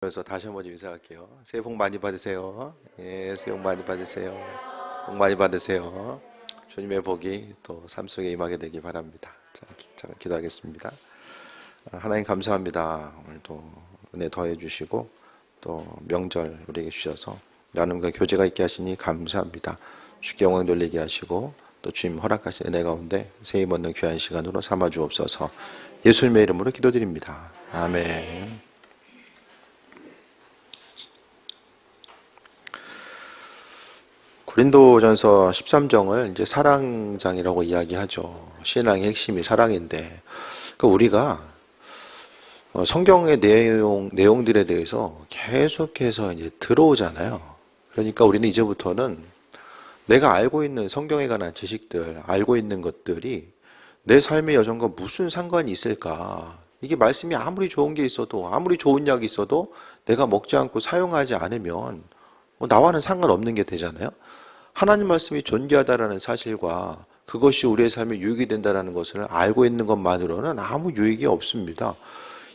그래서 다시 한번 인사할게요. 새해 복 많이 받으세요. 예, 새해 복 많이 받으세요. 복 많이 받으세요. 주님의 복이 또 삶 속에 임하게 되기 바랍니다. 자, 기도하겠습니다. 하나님 감사합니다. 오늘도 은혜 더해 주시고 또 명절 우리에게 주셔서 나눔과 교제가 있게 하시니 감사합니다. 주께 영광 돌리게 하시고 또 주님 허락하신 은혜 가운데 새해 얻는 귀한 시간으로 삼아 주옵소서. 예수님의 이름으로 기도드립니다. 아멘. 고린도전서 13장을 이제 사랑장이라고 이야기하죠. 신앙의 핵심이 사랑인데, 우리가 성경의 내용들에 대해서 계속해서 이제 들어오잖아요. 그러니까 우리는 이제부터는 내가 알고 있는 성경에 관한 지식들, 알고 있는 것들이 내 삶의 여정과 무슨 상관이 있을까? 이게 말씀이 아무리 좋은 게 있어도, 아무리 좋은 약이 있어도 내가 먹지 않고 사용하지 않으면 나와는 상관없는 게 되잖아요. 하나님 말씀이 존귀하다라는 사실과 그것이 우리의 삶에 유익이 된다는 것을 알고 있는 것만으로는 아무 유익이 없습니다.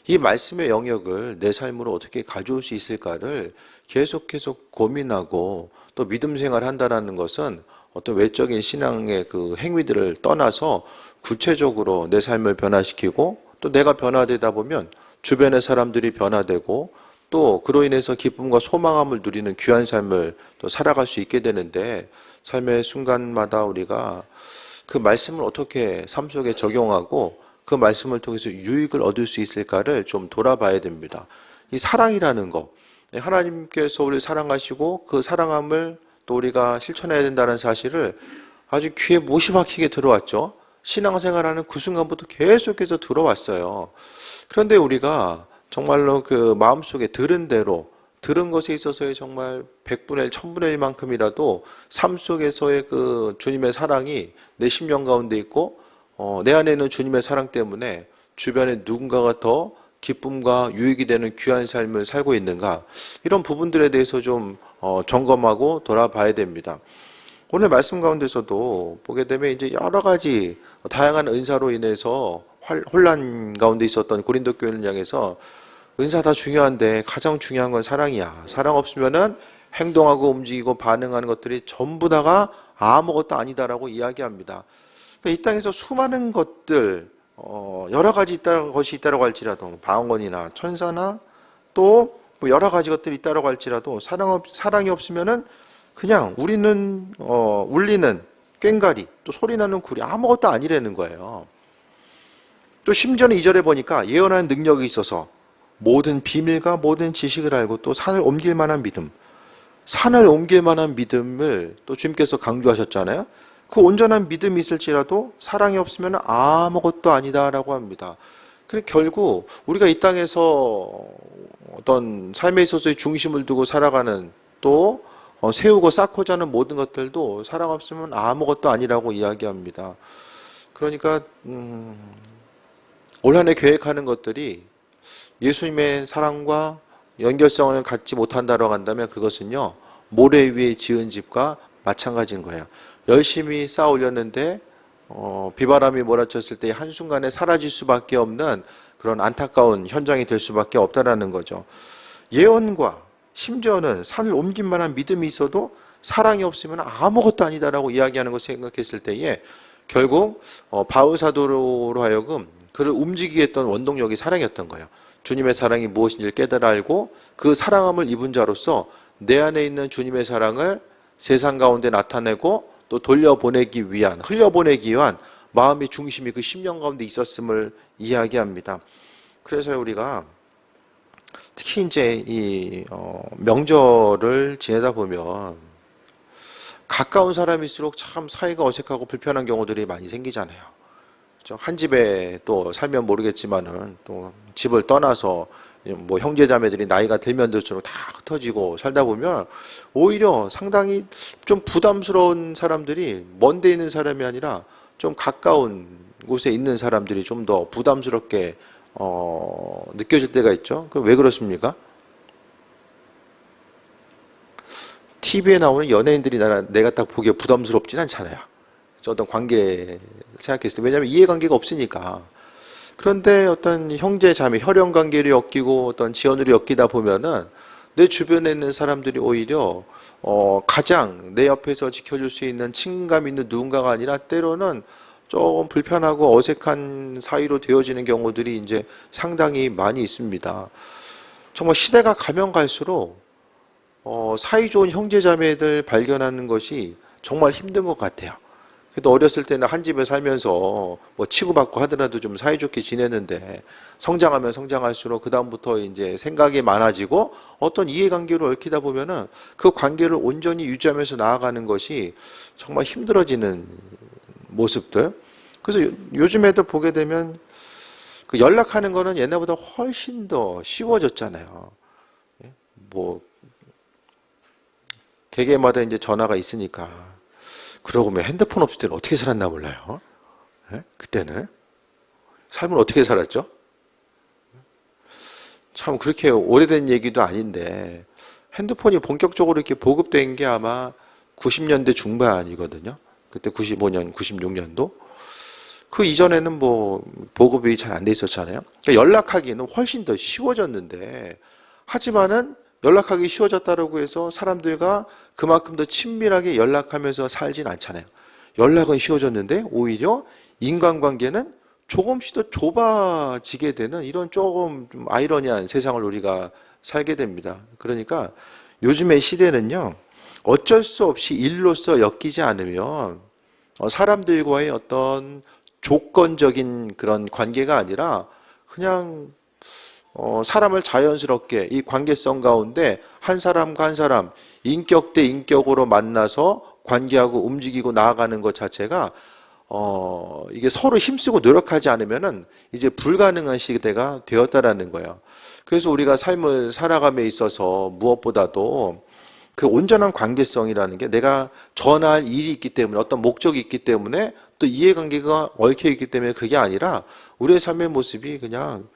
이 말씀의 영역을 내 삶으로 어떻게 가져올 수 있을까를 계속해서 고민하고 또 믿음 생활한다는 것은 어떤 외적인 신앙의 그 행위들을 떠나서 구체적으로 내 삶을 변화시키고 또 내가 변화되다 보면 주변의 사람들이 변화되고 또 그로 인해서 기쁨과 소망함을 누리는 귀한 삶을 또 살아갈 수 있게 되는데, 삶의 순간마다 우리가 그 말씀을 어떻게 삶 속에 적용하고 그 말씀을 통해서 유익을 얻을 수 있을까를 좀 돌아봐야 됩니다. 이 사랑이라는 거, 하나님께서 우리를 사랑하시고 그 사랑함을 또 우리가 실천해야 된다는 사실을 아주 귀에 못이 박히게 들어왔죠. 신앙생활하는 그 순간부터 계속해서 들어왔어요. 그런데 우리가 정말로 그 마음속에 들은 대로, 들은 것에 있어서의 정말 100분의 1, 1000분의 1만큼이라도 삶 속에서의 그 주님의 사랑이 내 심령 가운데 있고 내 안에 있는 주님의 사랑 때문에 주변에 누군가가 더 기쁨과 유익이 되는 귀한 삶을 살고 있는가, 이런 부분들에 대해서 좀 점검하고 돌아봐야 됩니다. 오늘 말씀 가운데서도 보게 되면 이제 여러 가지 다양한 은사로 인해서 혼란 가운데 있었던 고린도 교회를 향해서 은사 다 중요한데 가장 중요한 건 사랑이야. 사랑 없으면은 행동하고 움직이고 반응하는 것들이 전부 다가 아무것도 아니다라고 이야기합니다. 그러니까 이 땅에서 수많은 것들, 여러 가지 것이 있다고 할지라도 방언이나 천사나 또 뭐 여러 가지 것들이 있다고 할지라도 사랑이 없으면은 그냥 우리는 울리는 꽹가리, 또 소리나는 구리, 아무것도 아니라는 거예요. 또 심지어는 2절에 보니까 예언하는 능력이 있어서 모든 비밀과 모든 지식을 알고 또 산을 옮길 만한 믿음, 산을 옮길 만한 믿음을 또 주님께서 강조하셨잖아요. 그 온전한 믿음이 있을지라도 사랑이 없으면 아무것도 아니다라고 합니다. 그래서 결국 우리가 이 땅에서 어떤 삶에 있어서의 중심을 두고 살아가는, 또 세우고 쌓고자 하는 모든 것들도 사랑 없으면 아무것도 아니라고 이야기합니다. 그러니까 올 한 해 계획하는 것들이 예수님의 사랑과 연결성을 갖지 못한다고 한다면 그것은요, 모래 위에 지은 집과 마찬가지인 거예요. 열심히 쌓아 올렸는데 비바람이 몰아쳤을 때 한순간에 사라질 수밖에 없는 그런 안타까운 현장이 될 수밖에 없다라는 거죠. 예언과 심지어는 산을 옮길 만한 믿음이 있어도 사랑이 없으면 아무것도 아니다라고 이야기하는 것을 생각했을 때에 결국 바울 사도로 하여금 그를 움직이게 했던 원동력이 사랑이었던 거예요. 주님의 사랑이 무엇인지를 깨달아 알고 그 사랑함을 입은 자로서 내 안에 있는 주님의 사랑을 세상 가운데 나타내고 또 돌려보내기 위한, 흘려보내기 위한 마음의 중심이 그 심령 가운데 있었음을 이야기합니다. 그래서 우리가 특히 이제 이 명절을 지내다 보면 가까운 사람일수록 참 사이가 어색하고 불편한 경우들이 많이 생기잖아요. 한 집에 또 살면 모르겠지만은 또 집을 떠나서 뭐 형제자매들이 나이가 들면 들수록 다 흩어지고 살다 보면 오히려 상당히 좀 부담스러운 사람들이 먼데 있는 사람이 아니라 좀 가까운 곳에 있는 사람들이 좀 더 부담스럽게 느껴질 때가 있죠. 그 왜 그렇습니까? TV에 나오는 연예인들이 내가 딱 보기에 부담스럽진 않잖아요. 어떤 관계 생각했을 때. 왜냐하면 이해관계가 없으니까. 그런데 어떤 형제 자매 혈연 관계를 엮이고 어떤 지연으로 엮이다 보면은 내 주변에 있는 사람들이 오히려 가장 내 옆에서 지켜줄 수 있는 친감 있는 누군가가 아니라 때로는 조금 불편하고 어색한 사이로 되어지는 경우들이 이제 상당히 많이 있습니다. 정말 시대가 가면 갈수록 사이 좋은 형제자매들 발견하는 것이 정말 힘든 것 같아요. 그래도 어렸을 때는 한 집에 살면서 뭐 치고받고 하더라도 좀 사이좋게 지내는데 성장하면 성장할수록 그다음부터 이제 생각이 많아지고 어떤 이해관계로 얽히다 보면은 그 관계를 온전히 유지하면서 나아가는 것이 정말 힘들어지는 모습들. 그래서 요즘에도 보게 되면 그 연락하는 거는 옛날보다 훨씬 더 쉬워졌잖아요. 뭐 개개마다 이제 전화가 있으니까. 그러고 보면 핸드폰 없을 때는 어떻게 살았나 몰라요. 예? 그때는 삶을 어떻게 살았죠? 참 그렇게 오래된 얘기도 아닌데 핸드폰이 본격적으로 이렇게 보급된 게 아마 90년대 중반이거든요. 그때 95년, 96년도. 그 이전에는 뭐 보급이 잘 안 돼 있었잖아요. 그러니까 연락하기는 훨씬 더 쉬워졌는데 하지만은 연락하기 쉬워졌다고 해서 사람들과 그만큼 더 친밀하게 연락하면서 살진 않잖아요. 연락은 쉬워졌는데 오히려 인간관계는 조금씩 더 좁아지게 되는 이런 조금 좀 아이러니한 세상을 우리가 살게 됩니다. 그러니까 요즘의 시대는요, 어쩔 수 없이 일로서 엮이지 않으면 사람들과의 어떤 조건적인 그런 관계가 아니라 그냥 사람을 자연스럽게 이 관계성 가운데 한 사람과 한 사람 인격 대 인격으로 만나서 관계하고 움직이고 나아가는 것 자체가 이게 서로 힘쓰고 노력하지 않으면은 이제 불가능한 시대가 되었다라는 거예요. 그래서 우리가 삶을 살아감에 있어서 무엇보다도 그 온전한 관계성이라는 게 내가 전할 일이 있기 때문에 어떤 목적이 있기 때문에 또 이해관계가 얽혀 있기 때문에 그게 아니라 우리의 삶의 모습이 그냥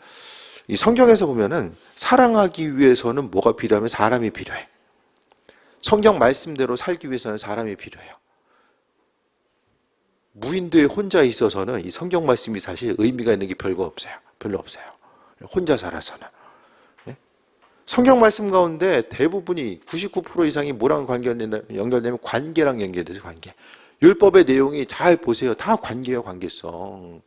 이 성경에서 보면은 사랑하기 위해서는 뭐가 필요하면 사람이 필요해. 성경 말씀대로 살기 위해서는 사람이 필요해요. 무인도에 혼자 있어서는 이 성경 말씀이 사실 의미가 있는 게 별로 없어요. 혼자 살아서는. 성경 말씀 가운데 대부분이 99% 이상이 뭐랑 연결되면 관계랑 연결돼서 관계. 율법의 내용이 잘 보세요. 다 관계예요, 관계성.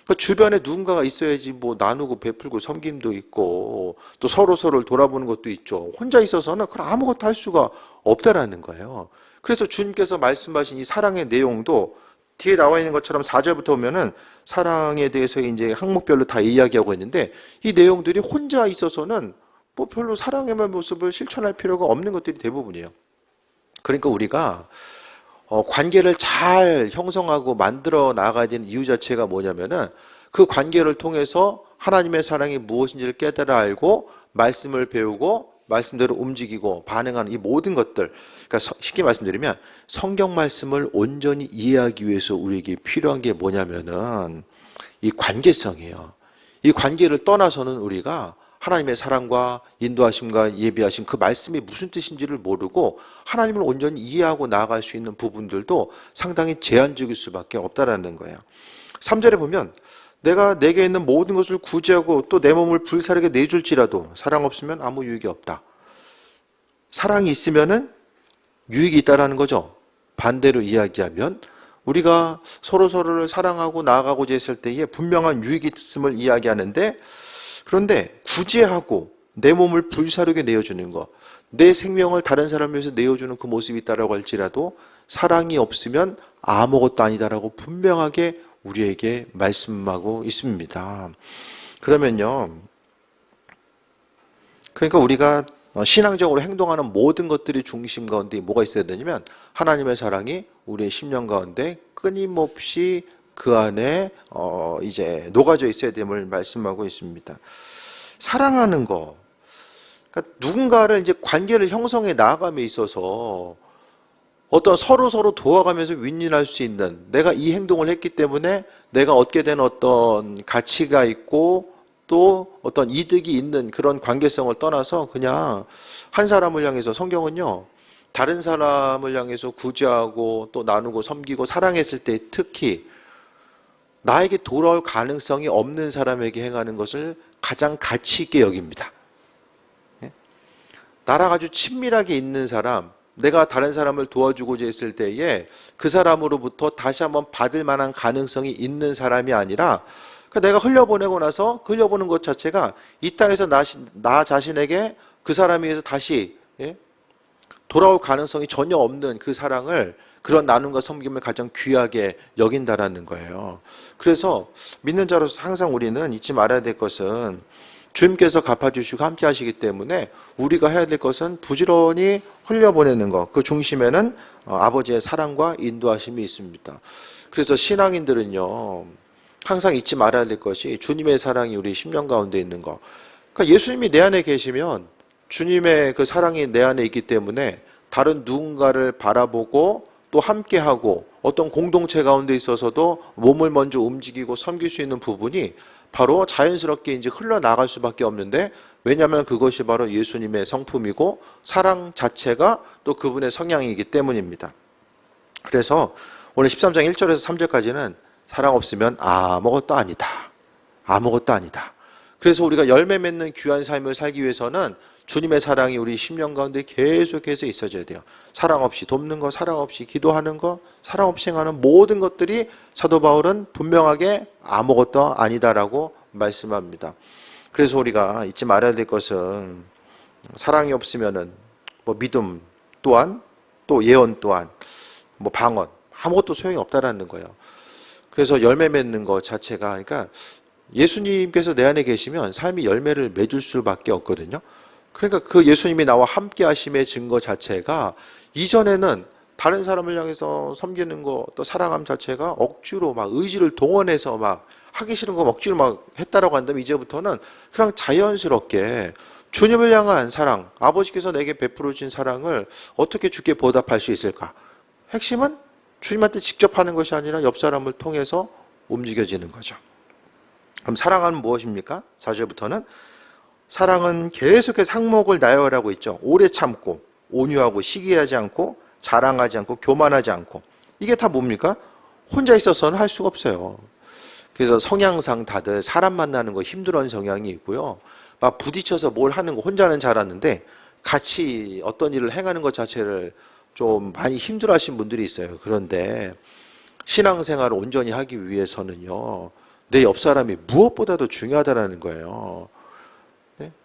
그러니까 주변에 누군가가 있어야지 뭐 나누고 베풀고 섬김도 있고 또 서로를 돌아보는 것도 있죠. 혼자 있어서는 그걸 아무것도 할 수가 없다라는 거예요. 그래서 주님께서 말씀하신 이 사랑의 내용도 뒤에 나와 있는 것처럼 4절부터 보면은 사랑에 대해서 이제 항목별로 다 이야기하고 있는데 이 내용들이 혼자 있어서는 뭐 별로 사랑의 모습을 실천할 필요가 없는 것들이 대부분이에요. 그러니까 우리가 관계를 잘 형성하고 만들어 나가야 되는 이유 자체가 뭐냐면은 그 관계를 통해서 하나님의 사랑이 무엇인지를 깨달아 알고 말씀을 배우고 말씀대로 움직이고 반응하는 이 모든 것들, 그러니까 쉽게 말씀드리면 성경 말씀을 온전히 이해하기 위해서 우리에게 필요한 게 뭐냐면은 이 관계성이에요. 이 관계를 떠나서는 우리가 하나님의 사랑과 인도하심과 예비하심 그 말씀이 무슨 뜻인지를 모르고 하나님을 온전히 이해하고 나아갈 수 있는 부분들도 상당히 제한적일 수밖에 없다라는 거예요. 3절에 보면 내가 내게 있는 모든 것을 구제하고 또 내 몸을 불사르게 내줄지라도 사랑 없으면 아무 유익이 없다. 사랑이 있으면은 유익이 있다라는 거죠. 반대로 이야기하면 우리가 서로를 사랑하고 나아가고자 했을 때에 분명한 유익이 있음을 이야기하는데 그런데 구제하고 내 몸을 불사르게 내어주는 것, 내 생명을 다른 사람을 위해서 내어주는 그 모습이 있다라고 할지라도 사랑이 없으면 아무것도 아니다라고 분명하게 우리에게 말씀하고 있습니다. 그러면요, 그러니까 우리가 신앙적으로 행동하는 모든 것들이 중심 가운데 뭐가 있어야 되냐면 하나님의 사랑이 우리의 심령 가운데 끊임없이 그 안에 이제 녹아져 있어야 됨을 말씀하고 있습니다. 사랑하는 거, 그러니까 누군가를 이제 관계를 형성해 나아감에 있어서 어떤 서로 도와가면서 윈윈할 수 있는 내가 이 행동을 했기 때문에 내가 얻게 된 어떤 가치가 있고 또 어떤 이득이 있는 그런 관계성을 떠나서 그냥 한 사람을 향해서 성경은요 다른 사람을 향해서 구제하고 또 나누고 섬기고 사랑했을 때 특히 나에게 돌아올 가능성이 없는 사람에게 행하는 것을 가장 가치 있게 여깁니다. 예? 나랑 아주 친밀하게 있는 사람, 내가 다른 사람을 도와주고자 했을 때에 그 사람으로부터 다시 한번 받을 만한 가능성이 있는 사람이 아니라 내가 흘려보내고 나서 그 흘려보는 것 자체가 이 땅에서 나 자신에게 그 사람에 의해서 다시 돌아올 가능성이 전혀 없는 그 사랑을, 그런 나눔과 섬김을 가장 귀하게 여긴다라는 거예요. 그래서 믿는 자로서 항상 우리는 잊지 말아야 될 것은 주님께서 갚아주시고 함께 하시기 때문에 우리가 해야 될 것은 부지런히 흘려보내는 것, 그 중심에는 아버지의 사랑과 인도하심이 있습니다. 그래서 신앙인들은요, 항상 잊지 말아야 될 것이 주님의 사랑이 우리 심령 가운데 있는 것. 그러니까 예수님이 내 안에 계시면 주님의 그 사랑이 내 안에 있기 때문에 다른 누군가를 바라보고 또 함께하고 어떤 공동체 가운데 있어서도 몸을 먼저 움직이고 섬길 수 있는 부분이 바로 자연스럽게 이제 흘러나갈 수밖에 없는데, 왜냐하면 그것이 바로 예수님의 성품이고 사랑 자체가 또 그분의 성향이기 때문입니다. 그래서 오늘 13장 1절에서 3절까지는 사랑 없으면 아무것도 아니다. 아무것도 아니다. 그래서 우리가 열매 맺는 귀한 삶을 살기 위해서는 주님의 사랑이 우리 심령 가운데 계속해서 있어져야 돼요. 사랑 없이 돕는 거, 사랑 없이 기도하는 거, 사랑 없이 행하는 모든 것들이 사도 바울은 분명하게 아무것도 아니다라고 말씀합니다. 그래서 우리가 잊지 말아야 될 것은 사랑이 없으면은 믿음 또한, 또 예언 또한, 방언, 아무것도 소용이 없다라는 거예요. 그래서 열매 맺는 것 자체가, 그러니까 예수님께서 내 안에 계시면 삶이 열매를 맺을 수밖에 없거든요. 그러니까 그 예수님이 나와 함께 하심의 증거 자체가, 이전에는 다른 사람을 향해서 섬기는 거, 또 사랑함 자체가 억지로 막 의지를 동원해서 막 하기 싫은 거 억지로 막 했다라고 한다면, 이제부터는 그냥 자연스럽게 주님을 향한 사랑, 아버지께서 내게 베풀어 주신 사랑을 어떻게 주께 보답할 수 있을까? 핵심은 주님한테 직접 하는 것이 아니라 옆 사람을 통해서 움직여지는 거죠. 그럼 사랑은 무엇입니까? 4절부터는 사랑은 계속해서 항목을 나열하고 있죠. 오래 참고, 온유하고, 시기하지 않고, 자랑하지 않고, 교만하지 않고. 이게 다 뭡니까? 혼자 있어서는 할 수가 없어요. 그래서 성향상 다들 사람 만나는 거 힘들어하는 성향이 있고요. 막 부딪혀서 뭘 하는 거 혼자는 잘하는데 같이 어떤 일을 행하는 것 자체를 좀 많이 힘들어하시는 분들이 있어요. 그런데 신앙생활을 온전히 하기 위해서는요, 내 옆 사람이 무엇보다도 중요하다라는 거예요.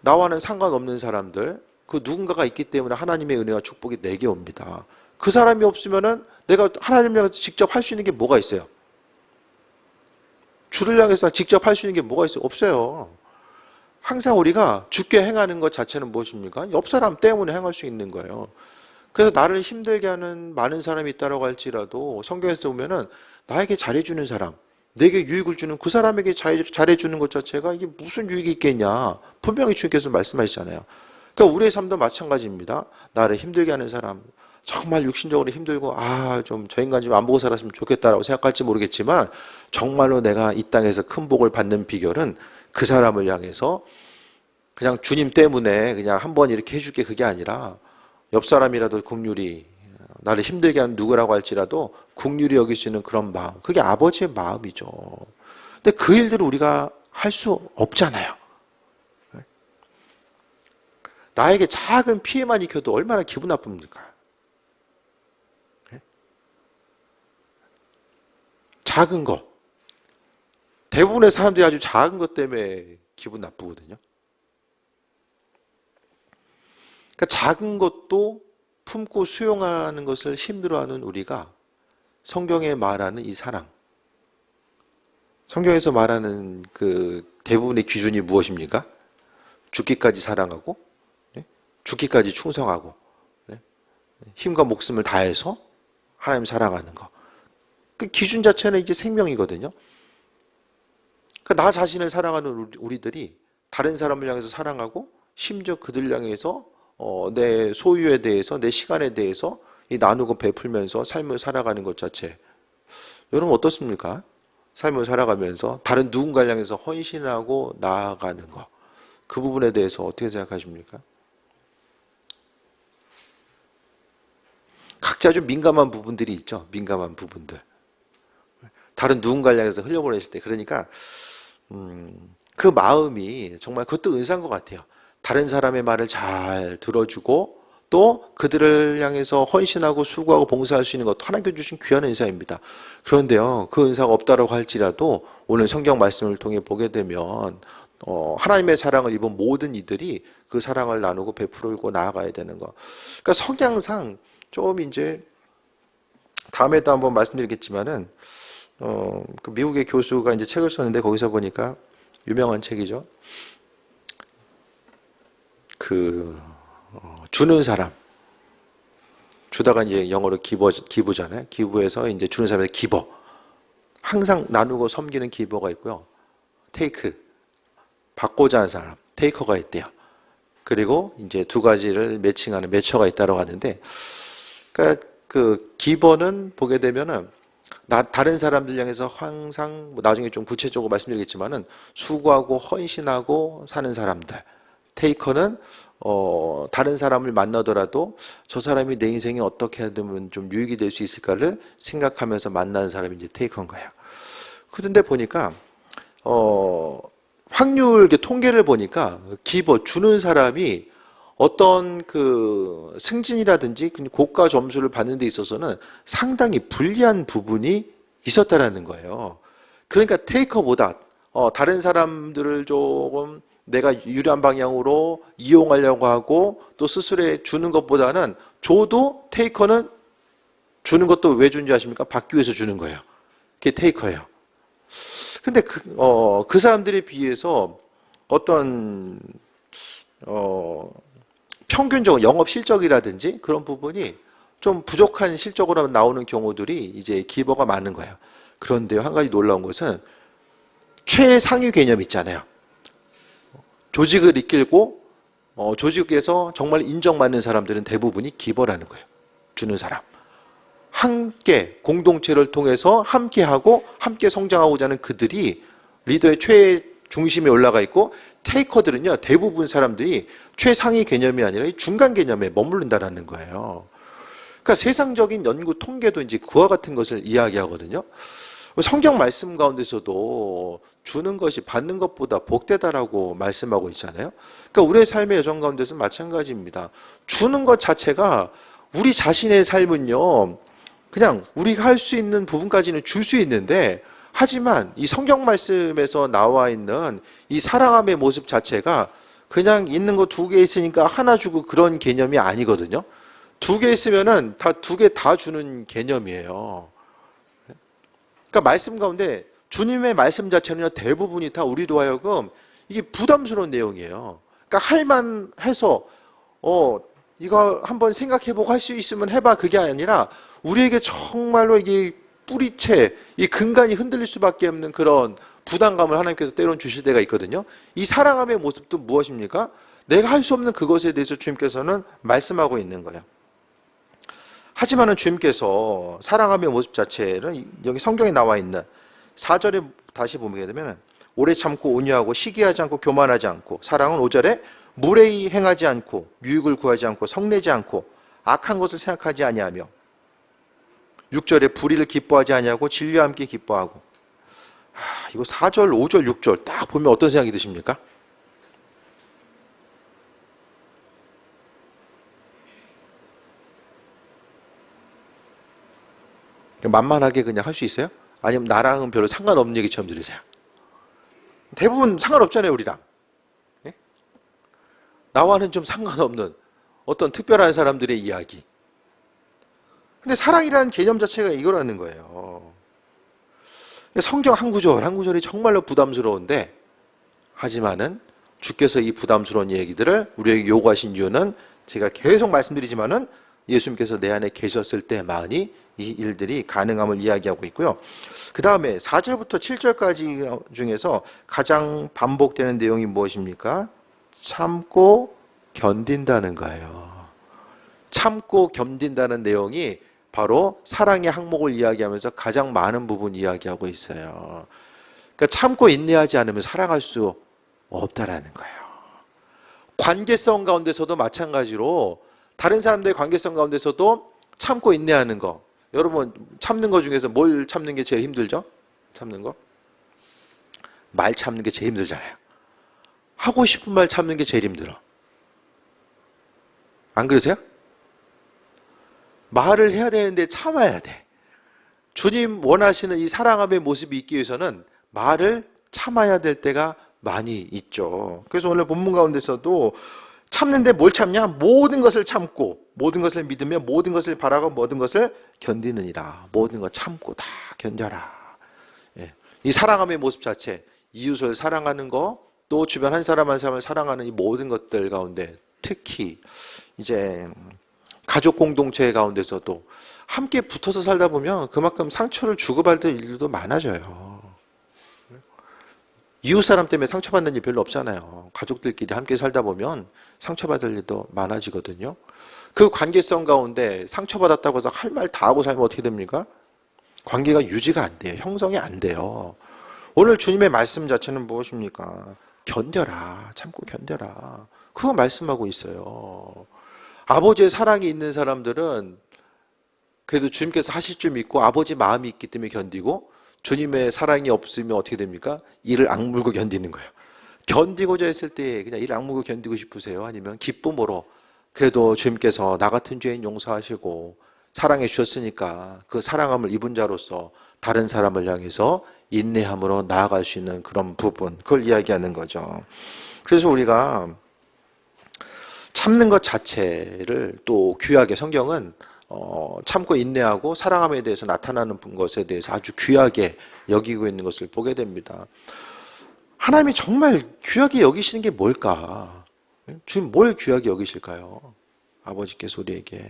나와는 상관없는 사람들, 그 누군가가 있기 때문에 하나님의 은혜와 축복이 내게 옵니다. 그 사람이 없으면은 내가 하나님을 향해서 직접 할 수 있는 게 뭐가 있어요? 주를 향해서 직접 할 수 있는 게 뭐가 있어요? 없어요. 항상 우리가 주께 행하는 것 자체는 무엇입니까? 옆 사람 때문에 행할 수 있는 거예요. 그래서 나를 힘들게 하는 많은 사람이 있다고 할지라도 성경에서 보면은 나에게 잘해주는 사람, 내게 유익을 주는 그 사람에게 잘해주는 것 자체가 이게 무슨 유익이 있겠냐. 분명히 주님께서 말씀하시잖아요. 그러니까 우리의 삶도 마찬가지입니다. 나를 힘들게 하는 사람, 정말 육신적으로 힘들고 좀 저 인간 좀 안 보고 살았으면 좋겠다라고 생각할지 모르겠지만, 정말로 내가 이 땅에서 큰 복을 받는 비결은 그 사람을 향해서 그냥 주님 때문에 그냥 한번 이렇게 해줄게, 그게 아니라 옆 사람이라도 긍휼히, 나를 힘들게 하는 누구라고 할지라도 긍휼히 여길 수 있는 그런 마음, 그게 아버지의 마음이죠. 근데 그 일들을 우리가 할 수 없잖아요. 나에게 작은 피해만 익혀도 얼마나 기분 나쁩니까? 작은 거. 대부분의 사람들이 아주 작은 것 때문에 기분 나쁘거든요. 그러니까 작은 것도 품고 수용하는 것을 힘들어하는 우리가 성경에 말하는 이 사랑, 성경에서 말하는 그 대부분의 기준이 무엇입니까? 죽기까지 사랑하고, 죽기까지 충성하고, 힘과 목숨을 다해서 하나님 사랑하는 거. 그 기준 자체는 이제 생명이거든요. 그러니까 나 자신을 사랑하는 우리들이 다른 사람을 향해서 사랑하고, 심지어 그들 향해서 내 소유에 대해서, 내 시간에 대해서 나누고 베풀면서 삶을 살아가는 것 자체, 여러분 어떻습니까? 삶을 살아가면서 다른 누군가를 향해서 헌신하고 나아가는 것, 그 부분에 대해서 어떻게 생각하십니까? 각자 좀 민감한 부분들이 있죠. 민감한 부분들. 다른 누군가를 향해서 흘려보냈을 때. 그러니까 그 마음이 정말 그것도 은사인 것 같아요. 다른 사람의 말을 잘 들어주고 또 그들을 향해서 헌신하고 수고하고 봉사할 수 있는 것도 하나님께 주신 귀한 은사입니다. 그런데요, 그 은사가 없다라고 할지라도 오늘 성경 말씀을 통해 보게 되면 하나님의 사랑을 입은 모든 이들이 그 사랑을 나누고 베풀고 나아가야 되는 거. 그러니까 성향상 좀 이제 다음에도 한번 말씀드리겠지만은 그 미국의 교수가 이제 책을 썼는데 거기서 보니까 유명한 책이죠. 주는 사람. 주다가 이제 영어로 기부잖아요. 기부해서 이제 주는 사람의 기버. 항상 나누고 섬기는 기버가 있고요. 테이크. 받고자 하는 사람. 테이커가 있대요. 그리고 이제 두 가지를 매칭하는 매처가 있다고 하는데, 그러니까 그 기버는 보게 되면은 다른 사람들 향해서 항상 나중에 좀 구체적으로 말씀드리겠지만은 수고하고 헌신하고 사는 사람들. 테이커는 다른 사람을 만나더라도 저 사람이 내 인생에 어떻게 하면 좀 유익이 될 수 있을까를 생각하면서 만나는 사람이 이제 테이커인 거예요. 그런데 보니까 확률 통계를 보니까 기버 주는 사람이 어떤 그 승진이라든지 고가 점수를 받는 데 있어서는 상당히 불리한 부분이 있었다라는 거예요. 그러니까 테이커보다 다른 사람들을 조금 내가 유리한 방향으로 이용하려고 하고 또 스스로 주는 것보다는 줘도 테이커는 주는 것도 왜 주는지 아십니까? 받기 위해서 주는 거예요. 그게 테이커예요. 근데 그 사람들에 비해서 어떤 평균적으로 영업 실적이라든지 그런 부분이 좀 부족한 실적으로 나오는 경우들이 이제 기버가 많은 거예요. 그런데요, 한 가지 놀라운 것은 최상위 개념 있잖아요. 조직을 이끌고 조직에서 정말 인정받는 사람들은 대부분이 기버라는 거예요. 주는 사람. 함께 공동체를 통해서 함께하고 함께 성장하고자 하는 그들이 리더의 최중심에 올라가 있고, 테이커들은요 대부분 사람들이 최상위 개념이 아니라 중간 개념에 머무른다는 거예요. 그러니까 세상적인 연구 통계도 이제 그와 같은 것을 이야기하거든요. 성경 말씀 가운데서도 주는 것이 받는 것보다 복되다라고 말씀하고 있잖아요. 그러니까 우리의 삶의 여정 가운데서 마찬가지입니다. 주는 것 자체가 우리 자신의 삶은요, 그냥 우리가 할 수 있는 부분까지는 줄 수 있는데, 하지만 이 성경 말씀에서 나와 있는 이 사랑함의 모습 자체가 그냥 있는 거 두 개 있으니까 하나 주고 그런 개념이 아니거든요. 두 개 있으면은 두 개 다 주는 개념이에요. 그러니까 말씀 가운데 주님의 말씀 자체는 대부분이 다 우리도 하여금 이게 부담스러운 내용이에요. 그러니까 할만해서 이거 한번 생각해보고 할 수 있으면 해봐, 그게 아니라 우리에게 정말로 이게 뿌리채 이 근간이 흔들릴 수밖에 없는 그런 부담감을 하나님께서 때로는 주실 때가 있거든요. 이 사랑함의 모습도 무엇입니까? 내가 할 수 없는 그것에 대해서 주님께서는 말씀하고 있는 거예요. 하지만은 주님께서 사랑함의 모습 자체는 여기 성경에 나와 있는 4절에 다시 보게 되면 오래 참고 온유하고 시기하지 않고 교만하지 않고, 사랑은 5절에 무례히 행하지 않고 유익을 구하지 않고 성내지 않고 악한 것을 생각하지 아니하며, 6절에 불의를 기뻐하지 아니하고 진리와 함께 기뻐하고. 이거 4절, 5절, 6절 딱 보면 어떤 생각이 드십니까? 만만하게 그냥 할 수 있어요? 아니면 나랑은 별로 상관없는 얘기처럼 들으세요? 대부분 상관없잖아요, 우리랑. 예? 나와는 좀 상관없는 어떤 특별한 사람들의 이야기. 근데 사랑이라는 개념 자체가 이거라는 거예요. 성경 한 구절, 한 구절이 정말로 부담스러운데, 하지만은 주께서 이 부담스러운 얘기들을 우리에게 요구하신 이유는 제가 계속 말씀드리지만은 예수님께서 내 안에 계셨을 때만이 이 일들이 가능함을 이야기하고 있고요. 그 다음에 4절부터 7절까지 중에서 가장 반복되는 내용이 무엇입니까? 참고 견딘다는 거예요. 참고 견딘다는 내용이 바로 사랑의 항목을 이야기하면서 가장 많은 부분 이야기하고 있어요. 그러니까 참고 인내하지 않으면 사랑할 수 없다라는 거예요. 관계성 가운데서도 마찬가지로 다른 사람들의 관계성 가운데서도 참고 인내하는 거. 여러분 참는 거 중에서 뭘 참는 게 제일 힘들죠? 참는 거? 말 참는 게 제일 힘들잖아요. 하고 싶은 말 참는 게 제일 힘들어. 안 그러세요? 말을 해야 되는데 참아야 돼. 주님 원하시는 이 사랑함의 모습이 있기 위해서는 말을 참아야 될 때가 많이 있죠. 그래서 오늘 본문 가운데서도 참는데 뭘 참냐? 모든 것을 참고 모든 것을 믿으며 모든 것을 바라고 모든 것을 견디느니라. 모든 것 참고 다 견뎌라. 예. 이 사랑함의 모습 자체, 이웃을 사랑하는 거, 또 주변 한 사람 한 사람을 사랑하는 이 모든 것들 가운데 특히 이제 가족 공동체 가운데서도 함께 붙어서 살다 보면 그만큼 상처를 주고받을 일도 많아져요. 이웃 사람 때문에 상처받는 일 별로 없잖아요. 가족들끼리 함께 살다 보면 상처받을 일도 많아지거든요. 그 관계성 가운데 상처받았다고 해서 할 말 다 하고 살면 어떻게 됩니까? 관계가 유지가 안 돼요. 형성이 안 돼요. 오늘 주님의 말씀 자체는 무엇입니까? 견뎌라. 참고 견뎌라. 그거 말씀하고 있어요. 아버지의 사랑이 있는 사람들은 그래도 주님께서 하실 줄 믿고 아버지 마음이 있기 때문에 견디고, 주님의 사랑이 없으면 어떻게 됩니까? 이를 악물고 견디는 거예요. 견디고자 했을 때 그냥 이를 악물고 견디고 싶으세요? 아니면 기쁨으로 그래도 주님께서 나 같은 죄인 용서하시고 사랑해 주셨으니까 그 사랑함을 입은 자로서 다른 사람을 향해서 인내함으로 나아갈 수 있는 그런 부분, 그걸 이야기하는 거죠. 그래서 우리가 참는 것 자체를 또 귀하게 성경은 참고 인내하고 사랑함에 대해서 나타나는 것에 대해서 아주 귀하게 여기고 있는 것을 보게 됩니다. 하나님이 정말 귀하게 여기시는 게 뭘까? 주님 뭘 귀하게 여기실까요? 아버지께서 우리에게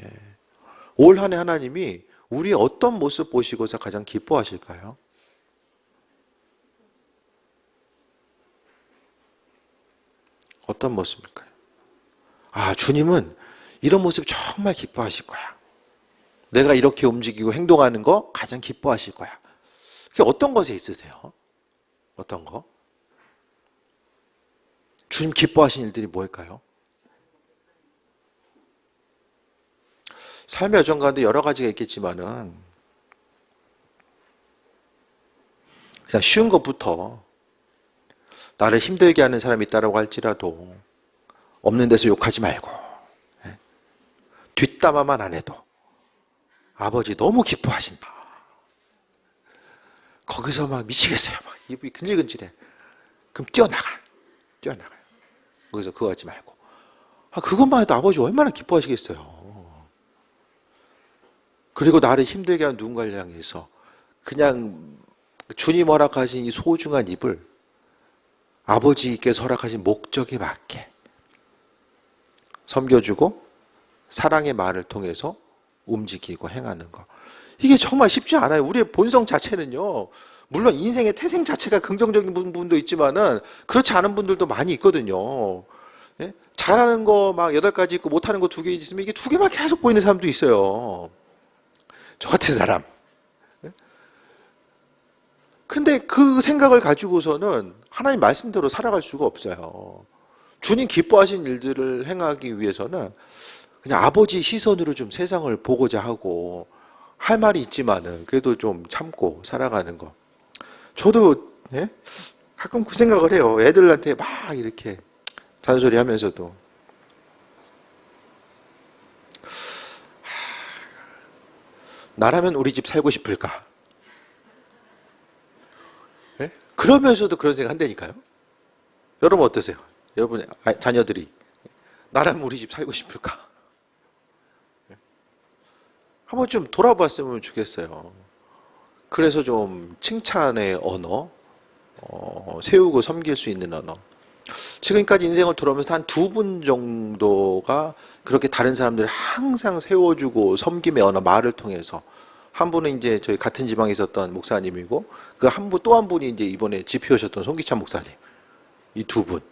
올 한 해 하나님이 우리의 어떤 모습 보시고서 가장 기뻐하실까요? 어떤 모습일까요? 아, 주님은 이런 모습 정말 기뻐하실 거야. 내가 이렇게 움직이고 행동하는 거 가장 기뻐하실 거야. 그게 어떤 것에 있으세요? 어떤 거? 주님 기뻐하시는 일들이 뭘까요? 삶의 여정 가운데 여러 가지가 있겠지만은 그냥 쉬운 것부터, 나를 힘들게 하는 사람이 있다고 할지라도 없는 데서 욕하지 말고 뒷담화만 안 해도 아버지 너무 기뻐하신다. 거기서 막 미치겠어요. 막 입이 근질근질해. 그럼 뛰어나가요. 거기서 그거 하지 말고. 그것만 해도 아버지 얼마나 기뻐하시겠어요. 그리고 나를 힘들게 하는 누군가를 향해서 그냥 주님 허락하신 이 소중한 입을 아버지께서 허락하신 목적에 맞게 섬겨주고 사랑의 말을 통해서 움직이고 행하는 거. 이게 정말 쉽지 않아요. 우리의 본성 자체는요, 물론 인생의 태생 자체가 긍정적인 부분도 있지만은 그렇지 않은 분들도 많이 있거든요. 예? 잘하는 거 막 8가지 있고 못하는 거 2개 있으면 이게 2개만 계속 보이는 사람도 있어요. 저 같은 사람. 예? 근데 그 생각을 가지고서는 하나님 말씀대로 살아갈 수가 없어요. 주님 기뻐하신 일들을 행하기 위해서는 그냥 아버지 시선으로 좀 세상을 보고자 하고, 할 말이 있지만은 그래도 좀 참고 살아가는 거. 저도 가끔 그 생각을 해요. 애들한테 막 이렇게 잔소리 하면서도 나라면 우리 집 살고 싶을까? 그러면서도 그런 생각 한다니까요. 여러분 어떠세요? 여러분의 자녀들이 나라면 우리 집 살고 싶을까? 한번 좀 돌아봤으면 좋겠어요. 그래서 좀 칭찬의 언어, 세우고 섬길 수 있는 언어. 지금까지 인생을 돌아오면서 한 2분 정도가 그렇게 다른 사람들을 항상 세워주고 섬김의 언어, 말을 통해서. 한 분은 이제 저희 같은 지방에 있었던 목사님이고, 그 한 분, 또 한 분이 이제 이번에 집회 오셨던 송기찬 목사님. 이 2분.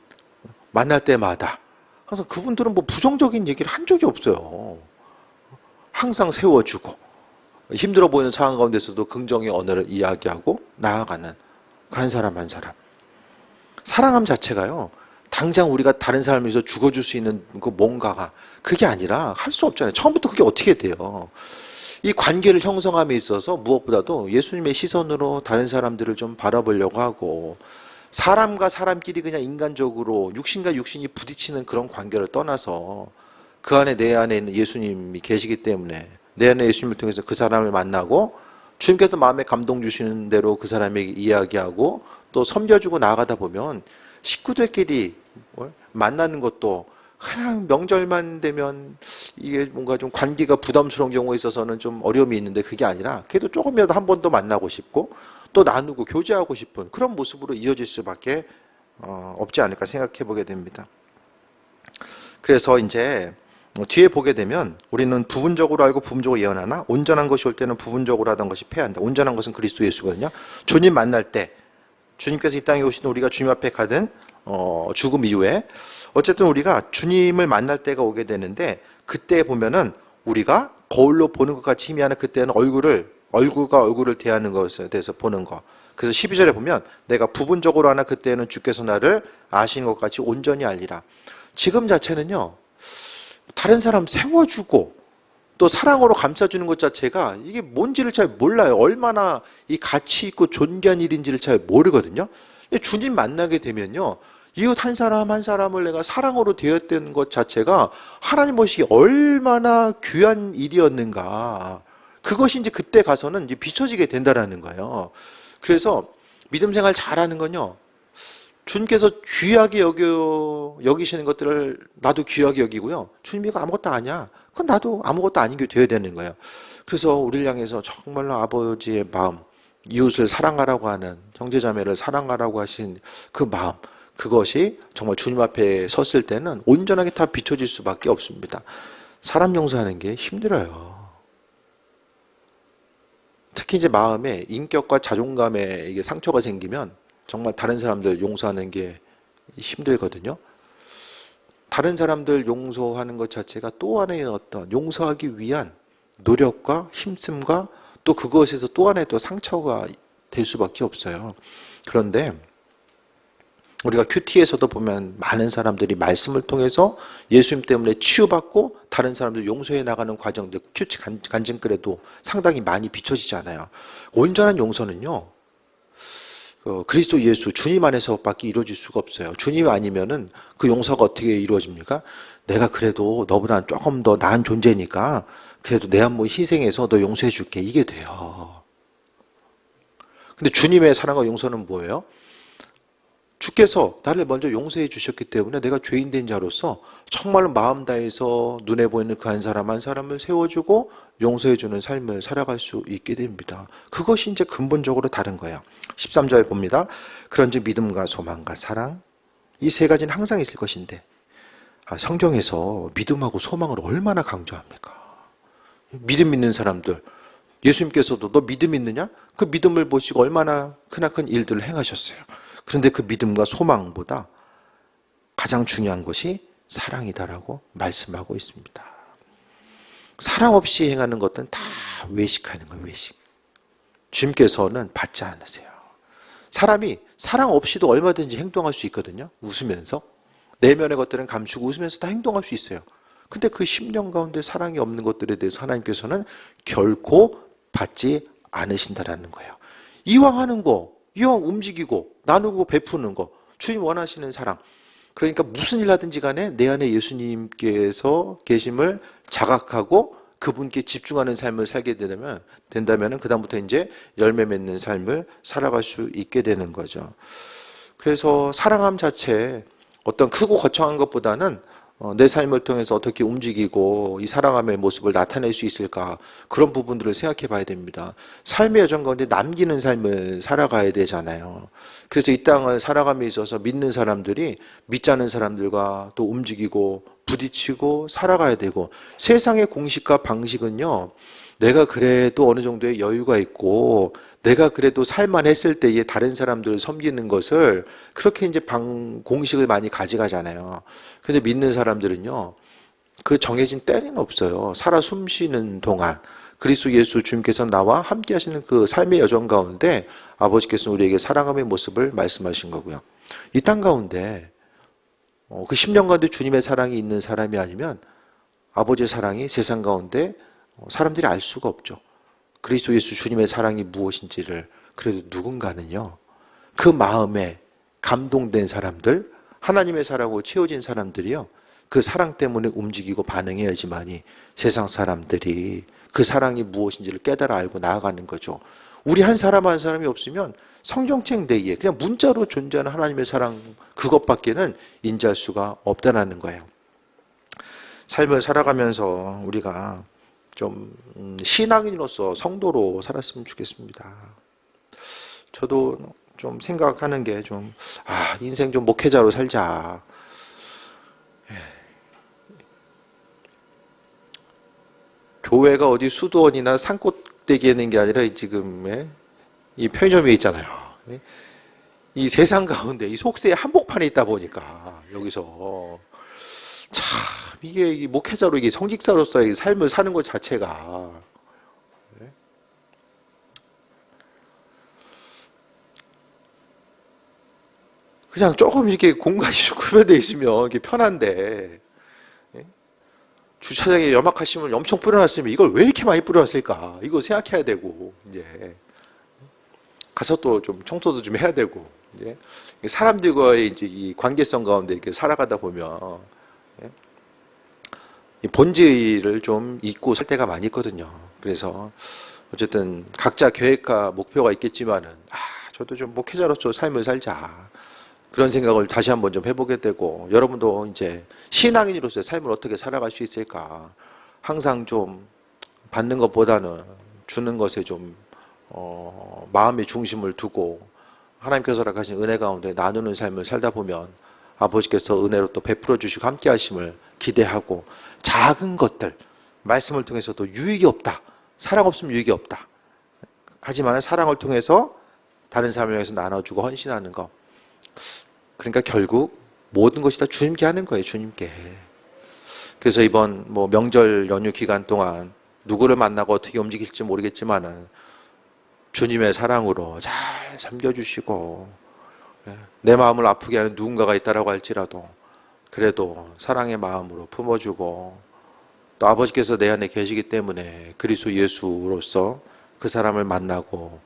만날 때마다 항상 그분들은 뭐 부정적인 얘기를 한 적이 없어요. 항상 세워주고, 힘들어 보이는 상황 가운데서도 긍정의 언어를 이야기하고 나아가는 그 한 사람 한 사람. 사랑함 자체가요, 당장 우리가 다른 사람을 위해서 죽어줄 수 있는 그 뭔가가 그게 아니라 할 수 없잖아요. 처음부터 그게 어떻게 돼요? 이 관계를 형성함에 있어서 무엇보다도 예수님의 시선으로 다른 사람들을 좀 바라보려고 하고, 사람과 사람끼리 그냥 인간적으로 육신과 육신이 부딪히는 그런 관계를 떠나서 그 안에 내 안에 있는 예수님이 계시기 때문에 내 안에 예수님을 통해서 그 사람을 만나고 주님께서 마음에 감동 주시는 대로 그 사람에게 이야기하고 또 섬겨주고 나아가다 보면 식구들끼리 만나는 것도 그냥 명절만 되면 이게 뭔가 좀 관계가 부담스러운 경우에 있어서는 좀 어려움이 있는데, 그게 아니라 그래도 조금이라도 한 번 더 만나고 싶고 또 나누고 교제하고 싶은 그런 모습으로 이어질 수밖에 없지 않을까 생각해 보게 됩니다. 그래서 이제 뒤에 보게 되면 우리는 부분적으로 알고 부분적으로 예언하나 온전한 것이 올 때는 부분적으로 하던 것이 패한다. 온전한 것은 그리스도 예수거든요. 주님 만날 때, 주님께서 이 땅에 오시는 우리가 주님 앞에 가든 죽음 이후에 어쨌든 우리가 주님을 만날 때가 오게 되는데, 그때 보면은 우리가 거울로 보는 것 같이 희미하는 그때는 얼굴과 얼굴을 대하는 것에 대해서 보는 거. 그래서 12절에 보면 내가 부분적으로 하나 그때는 주께서 나를 아시는 것 같이 온전히 알리라. 지금 자체는요, 다른 사람 세워주고 또 사랑으로 감싸주는 것 자체가 이게 뭔지를 잘 몰라요. 얼마나 이 가치 있고 존귀한 일인지를 잘 모르거든요. 주님 만나게 되면요, 이웃 한 사람 한 사람을 내가 사랑으로 대했던 것 자체가 하나님 보시기에 얼마나 귀한 일이었는가, 그것이 이제 그때 가서는 이제 비춰지게 된다라는 거예요. 그래서 믿음 생활 잘하는 건요, 주님께서 귀하게 여기시는 것들을 나도 귀하게 여기고요, 주님이 이거 아무것도 아니야, 그건 나도 아무것도 아닌 게 되어야 되는 거예요. 그래서 우리를 향해서 정말로 아버지의 마음, 이웃을 사랑하라고 하는, 형제자매를 사랑하라고 하신 그 마음, 그것이 정말 주님 앞에 섰을 때는 온전하게 다 비춰질 수밖에 없습니다. 사람 용서하는 게 힘들어요. 특히 이제 마음에 인격과 자존감에 이게 상처가 생기면 정말 다른 사람들 용서하는 게 힘들거든요. 다른 사람들 용서하는 것 자체가 또 하나의 어떤 용서하기 위한 노력과 힘씀과 또 그것에서 또 하나의 또 상처가 될 수밖에 없어요. 그런데 우리가 큐티에서도 보면 많은 사람들이 말씀을 통해서 예수님 때문에 치유받고 다른 사람들 용서해 나가는 과정들, 큐티 간증글에도 상당히 많이 비춰지잖아요. 온전한 용서는요, 그리스도 예수 주님 안에서밖에 이루어질 수가 없어요. 주님 아니면은 그 용서가 어떻게 이루어집니까? 내가 그래도 너보다 조금 더 나은 존재니까 그래도 내 한 번 희생해서 너 용서해 줄게, 이게 돼요. 근데 주님의 사랑과 용서는 뭐예요? 주께서 나를 먼저 용서해 주셨기 때문에 내가 죄인된 자로서 정말로 마음 다해서 눈에 보이는 그 한 사람 한 사람을 세워주고 용서해 주는 삶을 살아갈 수 있게 됩니다. 그것이 이제 근본적으로 다른 거예요. 13절 봅니다. 그런즉 믿음과 소망과 사랑, 이 세 가지는 항상 있을 것인데, 성경에서 믿음하고 소망을 얼마나 강조합니까? 믿음 있는 사람들, 예수님께서도 너 믿음 있느냐? 그 믿음을 보시고 얼마나 크나큰 일들을 행하셨어요. 그런데 그 믿음과 소망보다 가장 중요한 것이 사랑이다라고 말씀하고 있습니다. 사랑 없이 행하는 것은 다 외식하는 거예요, 외식. 주님께서는 받지 않으세요. 사람이 사랑 없이도 얼마든지 행동할 수 있거든요. 웃으면서. 내면의 것들은 감추고 웃으면서 다 행동할 수 있어요. 근데 그 심령 가운데 사랑이 없는 것들에 대해서 하나님께서는 결코 받지 않으신다라는 거예요. 이왕 하는 거, 이왕 움직이고 나누고 베푸는 거, 주님 원하시는 사랑. 그러니까 무슨 일 하든지 간에 내 안에 예수님께서 계심을 자각하고 그분께 집중하는 삶을 살게 된다면 그다음부터 이제 열매 맺는 삶을 살아갈 수 있게 되는 거죠. 그래서 사랑함 자체 어떤 크고 거창한 것보다는 내 삶을 통해서 어떻게 움직이고 이 사랑함의 모습을 나타낼 수 있을까, 그런 부분들을 생각해 봐야 됩니다. 삶의 여정 가운데 남기는 삶을 살아가야 되잖아요. 그래서 이 땅을 살아감에 있어서 믿는 사람들이 믿지 않은 사람들과 또 움직이고 부딪히고 살아가야 되고, 세상의 공식과 방식은요, 내가 그래도 어느 정도의 여유가 있고 내가 그래도 살만했을 때에 다른 사람들을 섬기는 것을 그렇게 이제 공식을 많이 가져가잖아요. 근데 믿는 사람들은요, 그 정해진 때는 없어요. 살아 숨쉬는 동안 그리스도 예수 주님께서 나와 함께 하시는 그 삶의 여정 가운데 아버지께서 우리에게 사랑함의 모습을 말씀하신 거고요. 이 땅 가운데 그 10년 가운데 주님의 사랑이 있는 사람이 아니면 아버지의 사랑이 세상 가운데 사람들이 알 수가 없죠. 그리스도 예수 주님의 사랑이 무엇인지를. 그래도 누군가는요, 그 마음에 감동된 사람들, 하나님의 사랑으로 채워진 사람들이요, 그 사랑 때문에 움직이고 반응해야지만이 세상 사람들이 그 사랑이 무엇인지를 깨달아 알고 나아가는 거죠. 우리 한 사람 한 사람이 없으면 성경책 내에 그냥 문자로 존재하는 하나님의 사랑, 그것밖에는 인지할 수가 없다는 거예요. 삶을 살아가면서 우리가 좀 신앙인으로서 성도로 살았으면 좋겠습니다. 저도 좀 생각하는 게 좀, 인생 좀 목회자로 살자. 교회가 어디 수도원이나 산꼭대기에 있는 게 아니라 지금 이 편의점에 있잖아요. 이 세상 가운데 이 속세의 한복판에 있다 보니까 여기서 참 이게 목회자로 이게 성직자로서의 삶을 사는 것 자체가 그냥 조금 이렇게 공간이 구별되어 있으면 이렇게 편한데, 주차장에 염화칼슘을 엄청 뿌려놨으면 이걸 왜 이렇게 많이 뿌려놨을까? 이거 생각해야 되고, 이제 가서 또 좀 청소도 좀 해야 되고, 이제 사람들과의 이제 이 관계성 가운데 이렇게 살아가다 보면 이 본질을 좀 잊고 살 때가 많이 있거든요. 그래서 어쨌든 각자 계획과 목표가 있겠지만은, 저도 좀 목회자로서 삶을 살자. 그런 생각을 다시 한번 좀 해보게 되고, 여러분도 이제 신앙인으로서의 삶을 어떻게 살아갈 수 있을까? 항상 좀 받는 것보다는 주는 것에 좀 마음의 중심을 두고 하나님께서 허락하신 은혜 가운데 나누는 삶을 살다 보면 아버지께서 은혜로 또 베풀어 주시고 함께 하심을 기대하고, 작은 것들 말씀을 통해서도 유익이 없다, 사랑 없으면 유익이 없다, 하지만 사랑을 통해서 다른 사람을 위해서 나눠주고 헌신하는 것, 그러니까 결국 모든 것이 다 주님께 하는 거예요. 주님께. 그래서 이번 명절 연휴 기간 동안 누구를 만나고 어떻게 움직일지 모르겠지만은 주님의 사랑으로 잘 섬겨주시고, 내 마음을 아프게 하는 누군가가 있다라고 할지라도 그래도 사랑의 마음으로 품어주고, 또 아버지께서 내 안에 계시기 때문에 그리스도 예수로서 그 사람을 만나고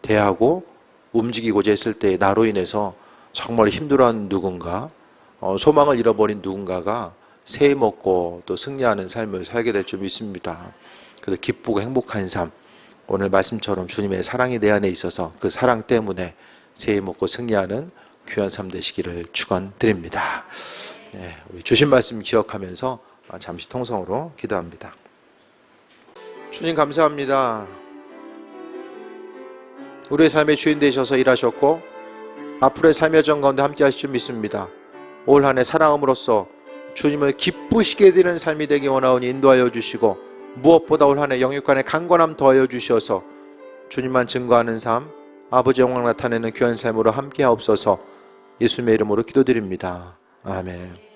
대하고 움직이고자 했을 때 나로 인해서 정말 힘들어하는 누군가, 소망을 잃어버린 누군가가 새 먹고 또 승리하는 삶을 살게 될 줄 믿습니다. 그래서 기쁘고 행복한 삶, 오늘 말씀처럼 주님의 사랑이 내 안에 있어서 그 사랑 때문에 새 먹고 승리하는 귀한 삶 되시기를 축원드립니다. 우리 주신 말씀 기억하면서 잠시 통성으로 기도합니다. 주님 감사합니다. 우리의 삶의 주인 되셔서 일하셨고 앞으로의 삶의 여정 가운데 함께 하실 줄 믿습니다. 올 한 해 살아감으로써 주님을 기쁘시게 되는 삶이 되기 원하오니 인도하여 주시고, 무엇보다 올 한 해 영육간의 강건함 더하여 주셔서 주님만 증거하는 삶, 아버지 영광 나타내는 귀한 삶으로 함께 하옵소서. 예수님의 이름으로 기도드립니다. 아멘.